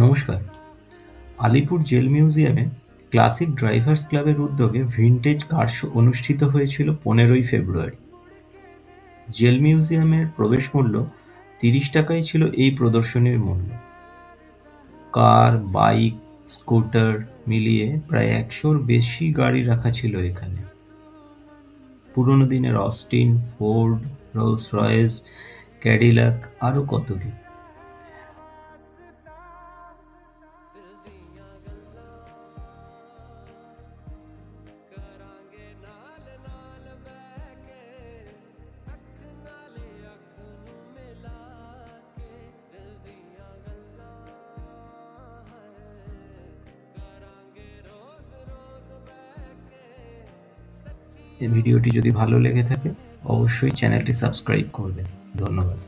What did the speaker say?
নমস্কার। আলিপুর জেল মিউজিয়ামে classic drivers ক্লাবের উদ্যোগে ভিনটেজ কার শো অনুষ্ঠিত হয়েছিল 15ই ফেব্রুয়ারি। জেল মিউজিয়ামের প্রবেশ মূল্য 30 টাকাই ছিল এই প্রদর্শনীর মূল্য। কার, বাইক, স্কুটার মিলিয়ে প্রায় 100-র বেশি গাড়ি রাখা ছিল এখানে। পুরনো দিনের Austin, Ford, Rolls Royce, Cadillac আরও কত কি। এই ভিডিওটি যদি ভালো লেগে থাকে অবশ্যই চ্যানেলটি সাবস্ক্রাইব করবেন। ধন্যবাদ।